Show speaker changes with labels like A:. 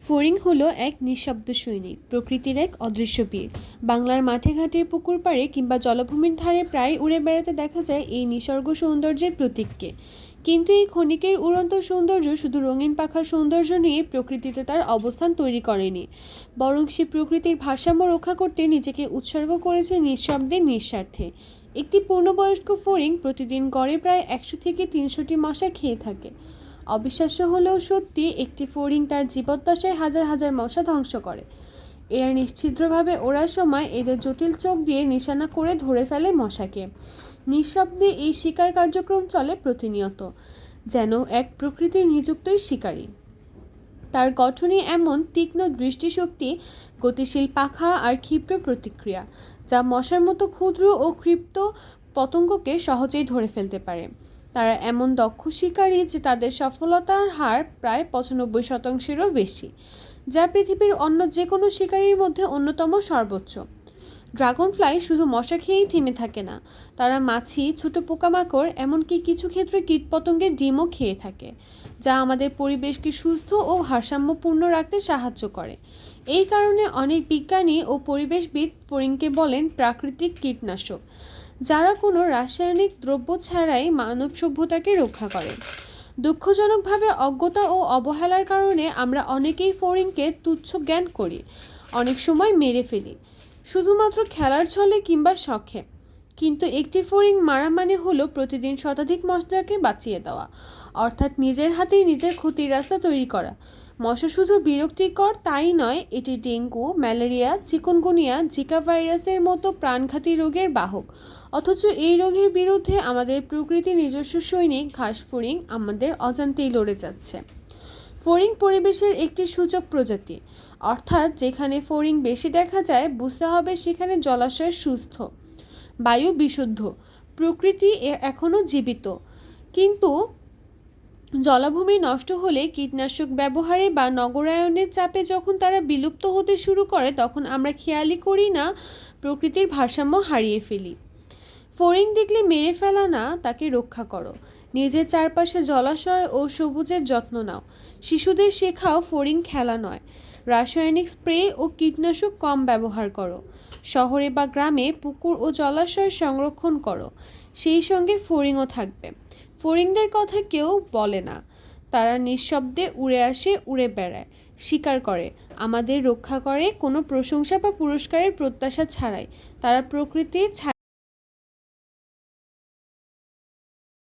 A: ফড়িং হলো এক নিঃশব্দ সৈনিক, প্রকৃতির এক অদৃশ্য বীর। বাংলার মাঠে ঘাটে, পুকুর পাড়ে কিংবা জলাভূমির ধারে প্রায় উড়ে বেড়াতে দেখা যায় এই নিসর্গ সৌন্দর্যের প্রতীককে। কিন্তু এই ক্ষণিকের উড়ন্ত সৌন্দর্য শুধু রঙিন পাখার সৌন্দর্য নিয়ে প্রকৃতিতে তার অবস্থান তৈরি করেনি, বরং সে প্রকৃতির ভারসাম্য রক্ষা করতে নিজেকে উৎসর্গ করেছে নিঃশব্দে, নিঃস্বার্থে। একটি পূর্ণবয়স্ক ফড়িং প্রতিদিন গড়ে প্রায় 100 থেকে 300টি মশা খেয়ে থাকে। অবিশ্বাস্য হলেও সত্যি, একটি ফড়িং তার জীবদ্দশায় হাজার হাজার মশা ধ্বংস করে। এরা নিশ্ছিদ্রভাবে ওড়ার সময় এদের জটিল চোখ দিয়ে নিশানা করে ধরে ফেলে মশাকে। নিঃশব্দে এই শিকার কার্যক্রম চলে প্রতিনিয়ত, যেন এক প্রকৃতির নিযুক্তই শিকারী। তার গঠনে এমন তীক্ষ্ণ দৃষ্টিশক্তি, গতিশীল পাখা আর ক্ষিপ্র প্রতিক্রিয়া, যা মশার মতো ক্ষুদ্র ও ক্ষিপ্ত পতঙ্গকে সহজেই ধরে ফেলতে পারে। তারা এমন দক্ষ শিকারী যে তাদের সফলতার হার প্রায় 95%-এরও বেশি, যা পৃথিবীর অন্য যে কোনো শিকারীর মধ্যে অন্যতম সর্বোচ্চ। ড্রাগন ফ্লাই শুধু মশা খেয়েই থেমে থাকে না, তারা মাছি, ছোট পোকামাকড়, এমনকি কিছু ক্ষেত্রে কীটপতঙ্গের ডিমও খেয়ে থাকে, যা আমাদের পরিবেশকে সুস্থ ও ভারসাম্যপূর্ণ রাখতে সাহায্য করে। এই কারণে অনেক বিজ্ঞানী ও পরিবেশবিদ ফড়িংকে বলেন প্রাকৃতিক কীটনাশক, যারা কোনো রাসায়নিক দ্রব্য ছাড়াই মানব সভ্যতাকে রক্ষা করে। দুঃখজনকভাবে অজ্ঞতা ও অবহেলার কারণে আমরা অনেকেই ফড়িংকে তুচ্ছ জ্ঞান করি, অনেক সময় মেরে ফেলি, শুধুমাত্র খেলার ছলে কিংবা শখে। কিন্তু একটি ফড়িং মারা মানে হলো প্রতিদিন শতাধিক মশাকে বাঁচিয়ে দেওয়া, অর্থাৎ নিজের হাতেই নিজের ক্ষতির রাস্তা তৈরি করা। মশা শুধু বিরক্তিকর তাই নয়, এটি ডেঙ্গু, ম্যালেরিয়া, চিকুনগুনিয়া, জিকা ভাইরাসের মতো প্রাণঘাতী রোগের বাহক। অথচ এই রোগের বিরুদ্ধে আমাদের প্রকৃতির নিজস্ব সৈনিক ঘাস ফড়িং আমাদের অজান্তেই লড়ে যাচ্ছে। ফড়িং পরিবেশের একটি সূচক প্রজাতি, অর্থাৎ যেখানে ফড়িং বেশি দেখা যায় বুঝতে হবে সেখানে জলাশয় সুস্থ, বায়ু বিশুদ্ধ, প্রকৃতি এখনও জীবিত। কিন্তু জলাভূমি নষ্ট হলে, কীটনাশক ব্যবহারে বা নগরায়নের চাপে যখন তারা বিলুপ্ত হতে শুরু করে, তখন আমরা খেয়ালই করি না, প্রকৃতির ভারসাম্য হারিয়ে ফেলি। ফড়িং দেখলে মেরে ফেলা না, তাকে রক্ষা করো। নিজের চারপাশে জলাশয় ও সবুজের যত্ন নাও। শিশুদের শেখাও ফড়িং খেলা নয়, রাসায়নিক স্প্রে ও কীটনাশক কম ব্যবহার করো। শহরে বা গ্রামে পুকুর ও জলাশয় সংরক্ষণ করো, সেই সঙ্গে ফড়িংও থাকবে। ফড়িংদের কথা কেউ বলে না, তারা নিঃশব্দে উড়ে আসে, উড়ে বেড়ায়, শিকার করে, আমাদের রক্ষা করে, কোনো প্রশংসা বা পুরস্কারের প্রত্যাশা ছাড়াই। তারা প্রকৃতির